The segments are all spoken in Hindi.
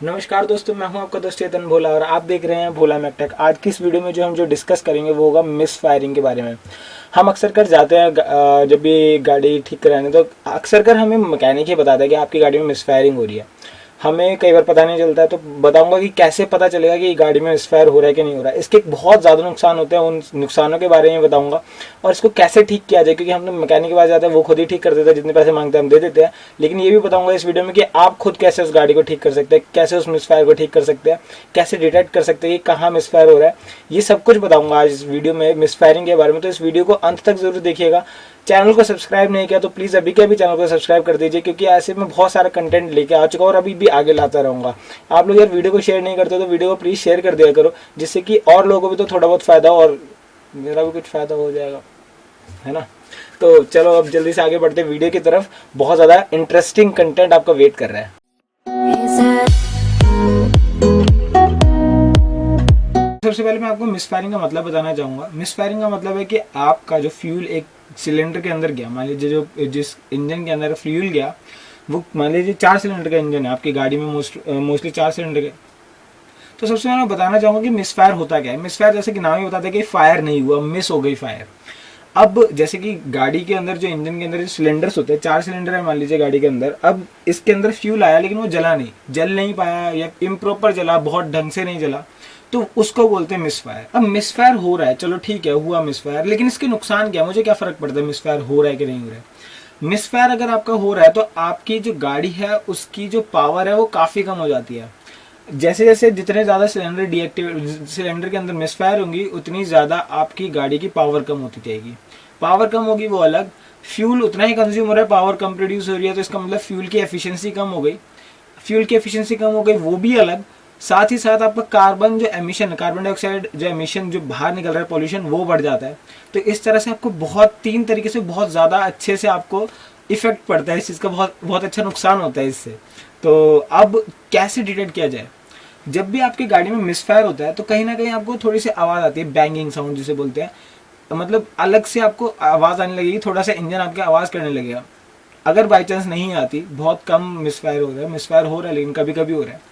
नमस्कार दोस्तों, मैं हूं आपका दोस्त चेतन भोला और आप देख रहे हैं भोला मैकटेक। आज की इस वीडियो में जो डिस्कस करेंगे वो होगा मिस फायरिंग के बारे में। हम अक्सर कर जाते हैं जब भी गाड़ी ठीक कराने, तो अक्सर कर हमें मैकेनिक ही बताता है कि आपकी गाड़ी में मिस फायरिंग हो रही है। हमें कई बार पता नहीं चलता है, तो बताऊंगा कि कैसे पता चलेगा कि गाड़ी में मिसफायर हो रहा है कि नहीं हो रहा है। इसके बहुत ज़्यादा नुकसान होते हैं, उन नुकसानों के बारे में बताऊंगा और इसको कैसे ठीक किया जाए, क्योंकि हम लोग मैकेनिक के पास जाते हैं, वो खुद ही ठीक कर देता है, जितने पैसे मांगते हैं हम दे देते हैं। लेकिन ये भी बताऊंगा इस वीडियो में कि आप खुद कैसे उस गाड़ी को ठीक कर सकते हैं, कैसे उस मिसफायर को ठीक कर सकते हैं, कैसे डिटेक्ट कर सकते हैं कि कहाँ मिसफायर हो रहा है। ये सब कुछ बताऊंगा आज इस वीडियो में मिसफायरिंग के बारे में। तो इस वीडियो को अंत तक जरूर देखिएगा। चैनल को सब्सक्राइब नहीं किया तो प्लीज़ अभी के अभी चैनल को सब्सक्राइब कर दीजिए, क्योंकि ऐसे में बहुत सारा कंटेंट लेके आ चुका हूं और अभी भी आगे लाता रहूँगा। आप लोग यार वीडियो को शेयर नहीं करते तो वीडियो को प्लीज़ शेयर कर दिया करो, जिससे कि और लोगों को भी तो थोड़ा बहुत फ़ायदा हो और मेरा भी कुछ फ़ायदा हो जाएगा, है ना। तो चलो अब जल्दी से आगे बढ़ते वीडियो की तरफ। बहुत ज़्यादा इंटरेस्टिंग कंटेंट आपका वेट कर रहा है। सबसे पहले मैं आपको मिसफायरिंग का मतलब बताना चाहूँगा। मिसफायरिंग का मतलब है कि आपका जो फ्यूल एक सिलेंडर के अंदर गया, मान लीजिए जो जिस इंजन के अंदर फ्यूल गया वो मान लीजिए 4 सिलेंडर का इंजन है आपकी गाड़ी में, मोस्टली 4 सिलेंडर के। तो सबसे पहले मैं बताना चाहूँगा कि मिसफायर होता क्या है। मिसफायर जैसे कि नाम ही बताता है कि फायर नहीं हुआ, मिस हो गई फायर। अब जैसे कि गाड़ी के अंदर जो इंजन के अंदर जो सिलेंडर्स होते हैं, 4 सिलेंडर है मान लीजिए गाड़ी के अंदर। अब इसके अंदर फ्यूल आया लेकिन वो जल नहीं पाया या इम्प्रॉपर जला, बहुत ढंग से नहीं जला, तो उसको बोलते हैं मिसफायर। अब मिसफायर हो रहा है, चलो ठीक है हुआ मिसफायर, लेकिन इसके नुकसान क्या है, मुझे क्या फर्क पड़ता है मिसफायर हो रहा है कि नहीं हो रहा है। मिसफायर अगर आपका हो रहा है तो आपकी जो गाड़ी है उसकी जो पावर है वो काफ़ी कम हो जाती है। जैसे जैसे जितने ज़्यादा सिलेंडर के अंदर मिसफायर होंगी, उतनी ज़्यादा आपकी गाड़ी की पावर कम होती जाएगी। पावर कम होगी वो अलग, फ्यूल उतना ही कंज्यूम हो रहा है, पावर कम प्रोड्यूस हो रही है, तो इसका मतलब फ्यूल की एफिशिएंसी कम हो गई। फ्यूल की एफिशिएंसी कम हो गई वो भी अलग। साथ ही साथ आपका कार्बन जो एमिशन, कार्बन डाइऑक्साइड जो एमिशन जो बाहर निकल रहा है, पॉल्यूशन, वो बढ़ जाता है। तो इस तरह से आपको बहुत 3 तरीके से बहुत ज़्यादा अच्छे से आपको इफेक्ट पड़ता है इस चीज़ का, बहुत बहुत अच्छा नुकसान होता है इससे। तो अब कैसे डिटेक्ट किया जाए। जब भी आपकी गाड़ी में मिसफायर होता है तो कहीं ना कहीं आपको थोड़ी सी आवाज़ आती है, बैंगिंग साउंड जिसे बोलते हैं, मतलब अलग से आपको आवाज़ आने लगेगी, थोड़ा सा इंजन आपके आवाज़ करने लगेगा। अगर बाई चांस नहीं आती, बहुत कम मिसफायर हो रहा है, मिसफायर हो रहा है लेकिन कभी कभी हो रहा है,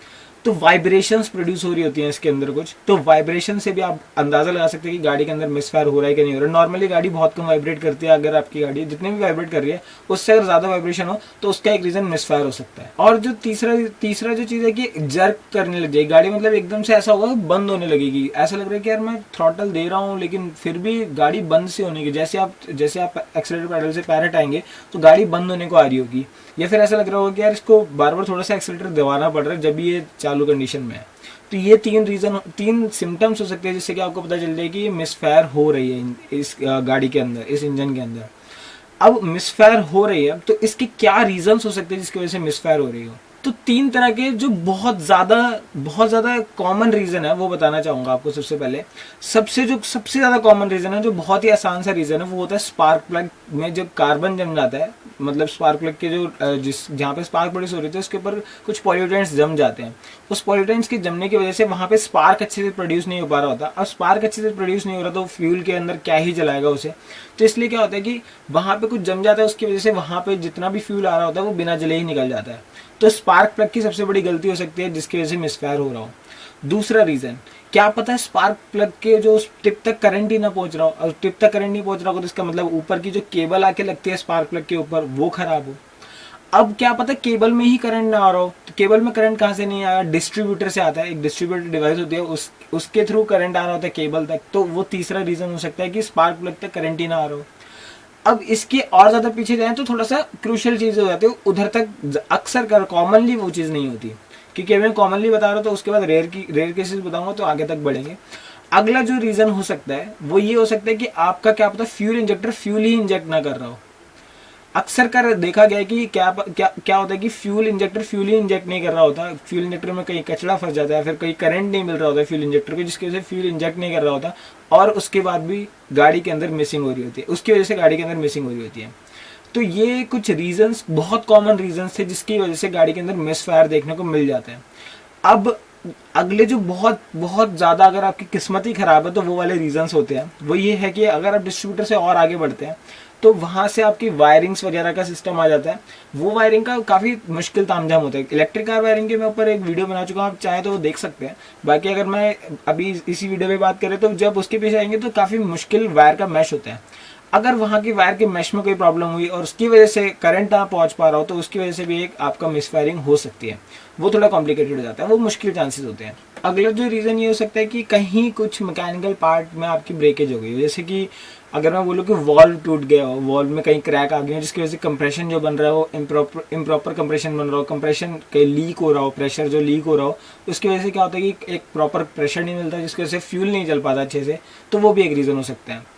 तो वाइब्रेशंस प्रोड्यूस हो रही होती हैं इसके अंदर कुछ, तो वाइब्रेशन से भी आप अंदाजा लगा सकते हैं कि गाड़ी के अंदर मिसफायर हो रहा है कि नहीं हो रहा है। नॉर्मली गाड़ी बहुत कम वाइब्रेट करती है, अगर आपकी गाड़ी जितनी भी वाइब्रेट कर रही है उससे अगर ज़्यादा वाइब्रेशन हो तो उसका एक रीज़न मिसफायर हो सकता है। और जो तीसरा जो चीज़ है कि जर्क करने लग जाएगी गाड़ी, मतलब एकदम से ऐसा होगा बंद होने लगेगी, ऐसा लग रहा है कि यार मैं थ्रॉटल दे रहा हूँ लेकिन फिर भी गाड़ी बंद से होने की, जैसे आप एक्सीलरेटर पैडल से पैर हटाएंगे तो गाड़ी बंद होने को आ रही होगी, या फिर ऐसा लग रहा होगा कि यार इसको बार बार थोड़ा सा एक्सीलरेटर दबाना पड़ रहा है जब ये चालू कंडीशन में है। तो ये 3 सिम्टम्स हो सकते हैं जिससे कि आपको पता चल जाए कि ये मिसफायर हो रही है इस गाड़ी के अंदर, इस इंजन के अंदर। अब मिसफायर हो रही है तो इसके क्या रीजंस हो सकते हैं जिसकी वजह से मिसफायर हो रही हो। तो 3 तरह के जो बहुत ज़्यादा कॉमन रीज़न है वो बताना चाहूँगा आपको। सबसे पहले सबसे ज़्यादा कॉमन रीज़न है, जो बहुत ही आसान सा रीज़न है, वो होता है स्पार्क प्लग में जब कार्बन जम जाता है, मतलब स्पार्क प्लग के जो जहाँ पे स्पार्क प्रोड्यूस हो रही थी उसके ऊपर कुछ पॉल्यूटेंट्स जम जाते हैं। उस पॉल्यूटेंट्स के जमने की वजह से वहाँ पे स्पार्क अच्छे से प्रोड्यूस नहीं हो पा रहा होता। अब स्पार्क अच्छे से प्रोड्यूस नहीं हो रहा तो फ्यूल के अंदर क्या ही जलाएगा उसे। तो इसलिए क्या होता है कि वहाँ पे कुछ जम जाता है, उसकी वजह से वहाँ पे जितना भी फ्यूल आ रहा होता है वो बिना जले ही निकल जाता है। तो स्पार्क प्लग की सबसे बड़ी गलती हो सकती है जिसकी वजह से मिसफायर हो रहा हो। दूसरा रीज़न, क्या पता है स्पार्क प्लग के जो टिप तक करंट ही ना पहुंच रहा हो, और टिप तक करंट नहीं पहुंच रहा हो तो इसका मतलब ऊपर की जो केबल आके लगती है स्पार्क प्लग के ऊपर वो खराब हो। अब क्या पता केबल में ही करंट ना आ रहा हो, तो केबल में करंट कहाँ से नहीं आया, डिस्ट्रीब्यूटर से आता है, एक डिस्ट्रीब्यूटर डिवाइस होती है, उसके थ्रू करंट आ रहा होता है केबल तक। तो वो तीसरा रीज़न हो सकता है कि स्पार्क प्लग तक करंट ही ना आ रहा हो। अब इसके और ज़्यादा पीछे जाएं तो थोड़ा सा क्रूशियल चीज़ हो जाती है, उधर तक अक्सर कर कॉमनली वो चीज़ नहीं होती, क्योंकि मैं कॉमनली बता रहा हूँ तो उसके बाद रेयर केसेस बताऊंगा तो आगे तक बढ़ेंगे। अगला जो रीज़न हो सकता है वो ये हो सकता है कि आपका क्या पता फ्यूल इंजेक्टर फ्यूल ही इंजेक्ट ना कर रहा हो। अक्सर कर देखा गया है कि क्या होता है कि फ्यूल इंजेक्टर फ्यूल ही इंजेक्ट नहीं कर रहा होता, फ्यूल इंजेक्टर में कहीं कचरा फंस जाता है, फिर कहीं करंट नहीं मिल रहा होता फ्यूल इंजेक्टर को, जिसकी वजह से फ्यूल इंजेक्ट नहीं कर रहा होता और उसके बाद भी गाड़ी के अंदर मिसिंग हो रही होती है, उसकी वजह से गाड़ी के अंदर मिसिंग हो रही होती है। तो ये कुछ रीजंस, बहुत कॉमन रीजंस थे जिसकी वजह से गाड़ी के अंदर मिसफायर देखने को मिल जाते हैं। अब अगले जो बहुत बहुत ज़्यादा अगर आपकी किस्मत ही खराब है तो वो वाले रीजंस होते हैं, वो ये है कि अगर आप डिस्ट्रीब्यूटर से और आगे बढ़ते हैं तो वहां से आपकी वायरिंग्स वगैरह का सिस्टम आ जाता है। वो वायरिंग का काफी मुश्किल तामझाम होता है। इलेक्ट्रिक कार वायरिंग के मैं ऊपर एक वीडियो बना चुका हूँ, आप चाहे तो वो देख सकते हैं। बाकी अगर मैं अभी इसी वीडियो में बात करें तो जब उसके पीछे आएंगे तो काफी मुश्किल वायर का मैश होता है। अगर वहां की वायर के मैश में कोई प्रॉब्लम हुई और उसकी वजह से करंट ना पहुंच पा रहा हो तो उसकी वजह से भी एक आपका मिसफायरिंग हो सकती है। वो थोड़ा कॉम्प्लिकेटेड हो जाता है, वो मुश्किल चांसेस होते हैं। अगला जो रीजन ये हो सकता है कि कहीं कुछ मैकेनिकल पार्ट में आपकी ब्रेकेज हो गई हो, जैसे कि अगर मैं बोलूँ कि वॉल्व टूट गया हो, वॉल्व में कहीं क्रैक आ गया जिसकी वजह से कंप्रेशन जो बन रहा है वो इम्प्रॉपर कंप्रेशन बन रहा हो, कंप्रेशन कहीं लीक हो रहा हो, प्रेशर जो लीक हो रहा हो, उसकी वजह से क्या होता है कि एक प्रॉपर प्रेशर नहीं मिलता जिसकी वजह से फ्यूल नहीं चल पाता अच्छे से, तो वो भी एक रीज़न हो सकता है।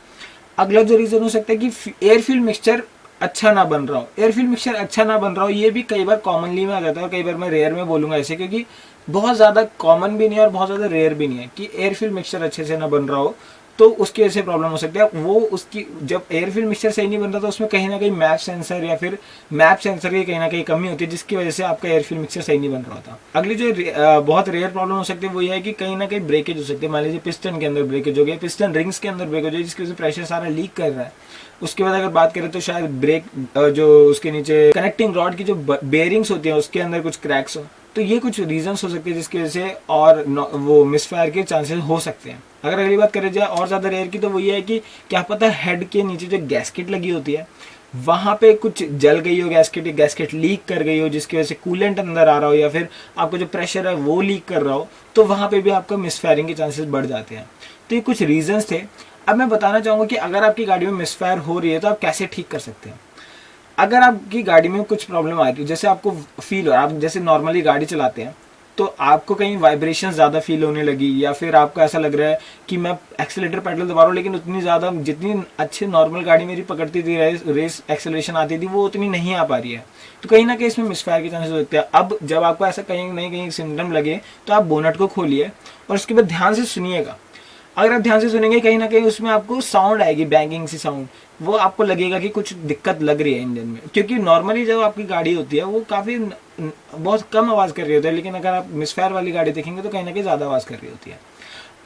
अगला जो रीज़न हो सकता है कि एयर फ्यूल मिक्सचर अच्छा ना बन रहा हो। एयर फ्यूल मिक्सचर अच्छा ना बन रहा हो ये भी कई बार कॉमनली में आ जाता है और कई बार मैं रेयर में बोलूँगा ऐसे, क्योंकि बहुत ज़्यादा कॉमन भी नहीं है और बहुत ज़्यादा रेयर भी नहीं है कि एयर फ्यूल मिक्सचर अच्छे से ना बन रहा हो, तो उसकी वजह से प्रॉब्लम हो सकती है। वो उसकी जब एयर फ्यूल मिक्सचर सही नहीं बन रहा तो उसमें कहीं ना कहीं मैप सेंसर या फिर मैप सेंसर की कहीं ना कहीं कमी होती है जिसकी वजह से आपका एयर फ्यूल मिक्सचर सही नहीं बन रहा होता। अगली जो बहुत रेयर प्रॉब्लम हो सकती है वो ये है कि कहीं ना कहीं ब्रेकेज हो सकती है। मान लीजिए पिस्टन के अंदर ब्रेकेज हो गया, पिस्टन रिंग्स के अंदर ब्रेक हो जाए जिसकी वजह से प्रेशर सारा लीक कर रहा है। उसके बाद अगर बात करें तो शायद ब्रेक जो उसके नीचे कनेक्टिंग रॉड की जो बेयरिंग्स होती है उसके अंदर कुछ क्रैक्स हो, तो ये कुछ रीजंस हो सकते हैं जिसकी वजह से और वो मिसफायर के चांसेस हो सकते हैं। अगर अगली बात करें जाए और ज़्यादा रेयर की तो वो ये है कि क्या पता हेड के नीचे जो गैस्केट लगी होती है वहाँ पे कुछ जल गई हो गैस्केट लीक कर गई हो जिसकी वजह से कूलेंट अंदर आ रहा हो या फिर आपका जो प्रेशर है वो लीक कर रहा हो, तो वहाँ पे भी आपका मिसफायरिंग के चांसेस बढ़ जाते हैं। तो ये कुछ रीजंस थे। अब मैं बताना चाहूँगा कि अगर आपकी गाड़ी में मिसफायर हो रही है तो आप कैसे ठीक कर सकते हैं। अगर आपकी गाड़ी में कुछ प्रॉब्लम आ रही है, जैसे आपको फील हो, आप जैसे नॉर्मली गाड़ी चलाते हैं तो आपको कहीं वाइब्रेशन ज़्यादा फील होने लगी या फिर आपको ऐसा लग रहा है कि मैं एक्सीलेटर पेडल दबा रहा हूँ लेकिन उतनी ज़्यादा जितनी अच्छी नॉर्मल गाड़ी मेरी पकड़ती थी, रेस एक्सेलरेशन आती थी, वो उतनी नहीं आ पा रही है, तो कहीं ना कहीं इसमें मिसफायर के चांसेस होते हैं। अब जब आपको ऐसा कहीं नहीं कहीं सिम्टम लगे तो आप बोनट को खोलिए और उसके बाद ध्यान से सुनिएगा। अगर आप ध्यान से सुनेंगे कहीं ना कहीं उसमें आपको साउंड आएगी, बैंगिंग सी साउंड, वो आपको लगेगा कि कुछ दिक्कत लग रही है इंजन में, क्योंकि नॉर्मली जब आपकी गाड़ी होती है वो काफ़ी बहुत कम आवाज़ कर रही होती है, लेकिन अगर आप मिसफायर वाली गाड़ी देखेंगे तो कहीं ना कहीं ज़्यादा आवाज़ कर रही होती है।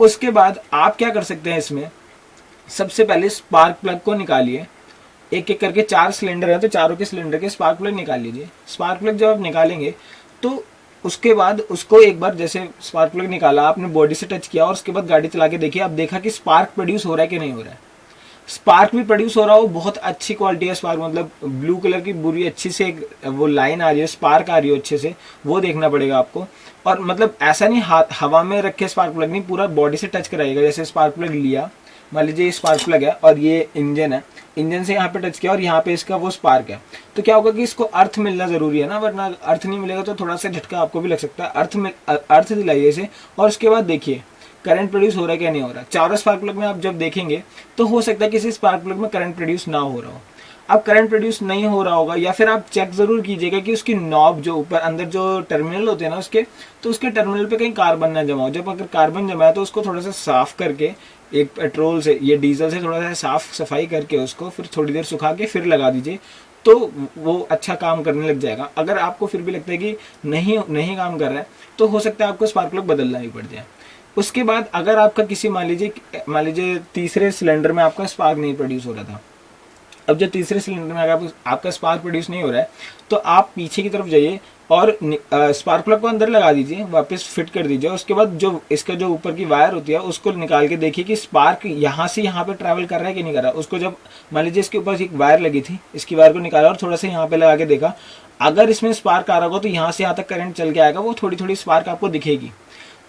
उसके बाद आप क्या कर सकते हैं इसमें, सबसे पहले स्पार्क प्लग को निकालिए। एक एक करके 4 सिलेंडर है तो चारों के सिलेंडर के स्पार्क प्लग निकाल लीजिए। स्पार्क प्लग जब आप निकालेंगे तो उसके बाद उसको एक बार जैसे स्पार्क प्लग निकाला, आपने बॉडी से टच किया और उसके बाद गाड़ी चला के देखिए, आप देखा कि स्पार्क प्रोड्यूस हो रहा है कि नहीं हो रहा है। स्पार्क भी प्रोड्यूस हो रहा हो, बहुत अच्छी क्वालिटी है स्पार्क, मतलब ब्लू कलर की बुरी अच्छी से एक वो लाइन आ रही है, स्पार्क आ रही हो अच्छे से, वो देखना पड़ेगा आपको। और मतलब ऐसा नहीं हवा में रखे स्पार्क प्लग नहीं, पूरा बॉडी से टच कराइएगा। जैसे स्पार्क प्लग लिया, मान लीजिए ये स्पार्क प्लग है और ये इंजन है, इंजन से यहाँ पे टच किया और यहाँ पे इसका वो स्पार्क है, तो क्या होगा कि इसको अर्थ मिलना जरूरी है ना, वरना अर्थ नहीं मिलेगा तो थोड़ा सा झटका आपको भी लग सकता है। अर्थ दिलाइए इसे और उसके बाद देखिए करंट प्रोड्यूस हो रहा है क्या नहीं हो रहा। चारों स्पार्क प्लग में आप जब देखेंगे तो हो सकता है किसी स्पार्क प्लग में करंट प्रोड्यूस ना हो रहा हो। अब करंट प्रोड्यूस नहीं हो रहा होगा या फिर आप चेक जरूर कीजिएगा कि उसकी नॉब जो ऊपर अंदर जो टर्मिनल होते हैं ना उसके, तो उसके टर्मिनल पे कहीं कार्बन ना जमा हो। जब अगर कार्बन जमा है तो उसको थोड़ा सा साफ करके एक पेट्रोल से या डीजल से थोड़ा सा साफ सफाई करके उसको फिर थोड़ी देर सुखा के फिर लगा दीजिए, तो वो अच्छा काम करने लग जाएगा। अगर आपको फिर भी लगता है कि नहीं काम कर रहा है तो हो सकता है आपको स्पार्क प्लग बदलना ही पड़ जाए। उसके बाद अगर आपका किसी मान लीजिए तीसरे सिलेंडर में आपका स्पार्क नहीं प्रोड्यूस हो रहा था, अब जब तीसरे सिलेंडर में अगर आपका स्पार्क प्रोड्यूस नहीं हो रहा है तो आप पीछे की तरफ जाइए और स्पार्क प्लग को अंदर लगा दीजिए, वापस फिट कर दीजिए। उसके बाद जो इसका जो ऊपर की वायर होती है उसको निकाल के देखिए कि स्पार्क यहाँ से यहाँ पे ट्रैवल कर रहा है कि नहीं कर रहा। उसको जब मान लीजिए इसके ऊपर एक वायर लगी थी, इसकी वायर को निकाला और थोड़ा सा यहाँ पे लगा के देखा, अगर इसमें स्पार्क आ रहा होगा तो यहाँ से यहाँ तक करंट चल के आएगा, वो थोड़ी थोड़ी स्पार्क आपको दिखेगी।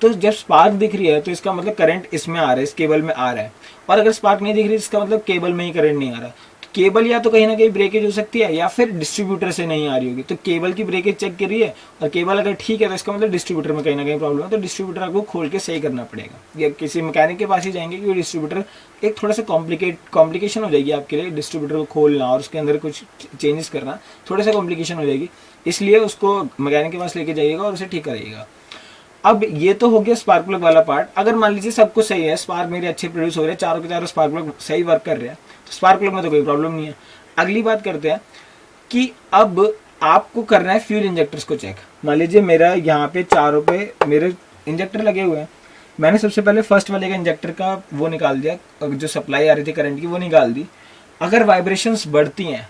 तो जब स्पार्क दिख रही है तो इसका मतलब करंट इसमें आ रहा है, इस केबल में आ रहा है। और अगर स्पार्क नहीं दिख रही इसका मतलब केबल में ही करंट नहीं आ रहा। तो केबल या तो कहीं ना कहीं ब्रेकेज हो सकती है या फिर डिस्ट्रीब्यूटर से नहीं आ रही होगी। तो केबल की ब्रेकेज चेक करिए और केबल अगर ठीक है तो इसका मतलब डिस्ट्रीब्यूटर में कहीं ना कहीं प्रॉब्लम है, तो डिस्ट्रीब्यूटर आपको खोल के सही करना पड़ेगा या किसी मैकेनिक के पास ही जाएंगे, क्योंकि डिस्ट्रीब्यूटर एक थोड़ा सा कॉम्प्लिकेशन हो जाएगी आपके लिए। डिस्ट्रीब्यूटर को खोलना और उसके अंदर कुछ चेंजेस करना थोड़ा सा कॉम्प्लिकेशन हो जाएगी, इसलिए उसको मैकेनिक के पास लेके जाइएगा और उसे ठीक कराइएगा। अब ये तो हो गया स्पार्क प्लग वाला पार्ट। अगर मान लीजिए सब कुछ सही है, स्पार्क मेरे अच्छे प्रोड्यूस हो रहे हैं, चारों के चारों स्पार्क प्लग सही वर्क कर रहे हैं, तो स्पार्क प्लग में तो कोई प्रॉब्लम नहीं है। अगली बात करते हैं कि अब आपको करना है फ्यूल इंजेक्टर्स को चेक। मान लीजिए मेरा यहाँ पे चारों पे मेरे इंजेक्टर लगे हुए हैं, मैंने सबसे पहले फर्स्ट वाले का इंजेक्टर का वो निकाल दिया, जो सप्लाई आ रही थी करंट की वो निकाल दी। अगर वाइब्रेशंस बढ़ती हैं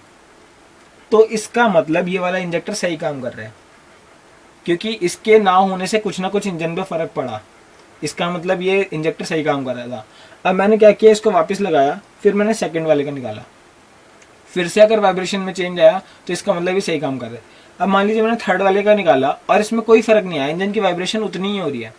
तो इसका मतलब ये वाला इंजेक्टर सही काम कर रहा है, क्योंकि इसके ना होने से कुछ ना कुछ इंजन पे फर्क पड़ा। इसका मतलब ये इंजेक्टर सही काम कर रहा था। अब मैंने क्या किया, इसको वापस लगाया, फिर मैंने सेकंड वाले का निकाला, फिर से अगर वाइब्रेशन में चेंज आया तो इसका मतलब ये सही काम कर रहा है। अब मान लीजिए मैंने थर्ड वाले का निकाला और इसमें कोई फर्क नहीं आया, इंजन की वाइब्रेशन उतनी ही हो रही है,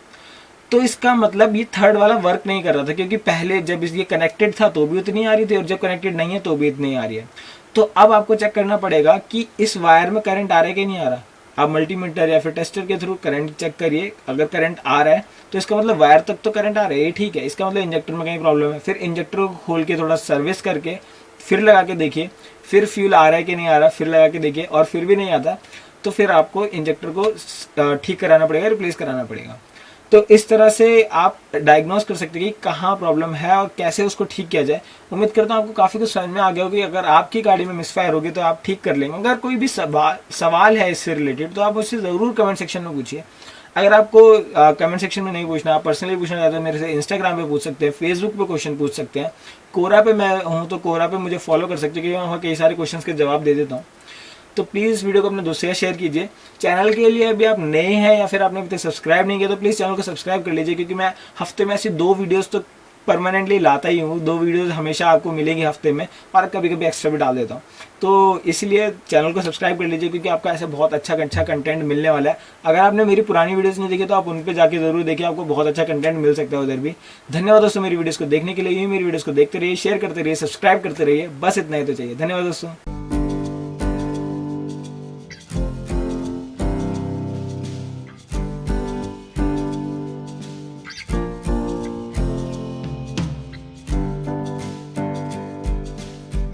तो इसका मतलब ये थर्ड वाला वर्क नहीं कर रहा था, क्योंकि पहले जब ये कनेक्टेड था तो भी उतनी आ रही थी और जब कनेक्टेड नहीं है तो भी इतनी आ रही है। तो अब आपको चेक करना पड़ेगा कि इस वायर में करंट आ रहा है कि नहीं आ रहा। आप मल्टीमीटर या फिर टेस्टर के थ्रू करंट चेक करिए, अगर करंट आ रहा है तो इसका मतलब वायर तक तो करंट आ रहा है, ये ठीक है, इसका मतलब इंजेक्टर में कहीं प्रॉब्लम है। फिर इंजेक्टर को खोल के थोड़ा सर्विस करके फिर लगा के देखिए, फिर फ्यूल आ रहा है कि नहीं आ रहा, फिर लगा के देखिए और फिर भी नहीं आता तो फिर आपको इंजेक्टर को ठीक कराना पड़ेगा, रिप्लेस कराना पड़ेगा। तो इस तरह से आप डायग्नोस कर सकते हैं कि कहाँ प्रॉब्लम है और कैसे उसको ठीक किया जाए। उम्मीद करता हूँ आपको काफ़ी कुछ समझ में आ गया होगी। अगर आपकी गाड़ी में मिसफायर होगी तो आप ठीक कर लेंगे। अगर कोई भी सवाल है इससे रिलेटेड तो आप उससे ज़रूर कमेंट सेक्शन में पूछिए। अगर आपको कमेंट सेक्शन में नहीं पूछना, आप पर्सनली पूछना चाहते हैं मेरे से इंस्टाग्राम पे पूछ सकते हैं, फेसबुक पे क्वेश्चन पूछ सकते हैं, कोरा पे मैं हूँ तो कोरा पे मुझे फॉलो कर सकते हैं, क्योंकि मैं वहाँ कई सारे क्वेश्चन के जवाब दे देता हूँ। तो प्लीज़ वीडियो को अपने दोस्तों से शेयर कीजिए। चैनल के लिए अभी आप नए हैं या फिर आपने अभी तक सब्सक्राइब नहीं किया तो प्लीज़ चैनल को सब्सक्राइब कर लीजिए, क्योंकि मैं हफ्ते में ऐसी 2 वीडियोस तो परमानेंटली लाता ही हूँ। 2 वीडियोस हमेशा आपको मिलेगी हफ्ते में, और कभी कभी एक्स्ट्रा भी डाल देता हूँ। तो इसलिए चैनल को सब्सक्राइब कर लीजिए, क्योंकि आपका ऐसे बहुत अच्छा कंटेंट मिलने वाला है। अगर आपने मेरी पुरानी वीडियोस नहीं देखी तो आप उन पर जाके जरूर देखिए, आपको बहुत अच्छा कंटेंट मिल सकता है उधर भी। धन्यवाद दोस्तों मेरी वीडियोस को देखने के लिए। मेरी वीडियोस को देखते रहिए, शेयर करते रहिए, सब्सक्राइब करते रहिए। बस इतना ही तो चाहिए। धन्यवाद दोस्तों।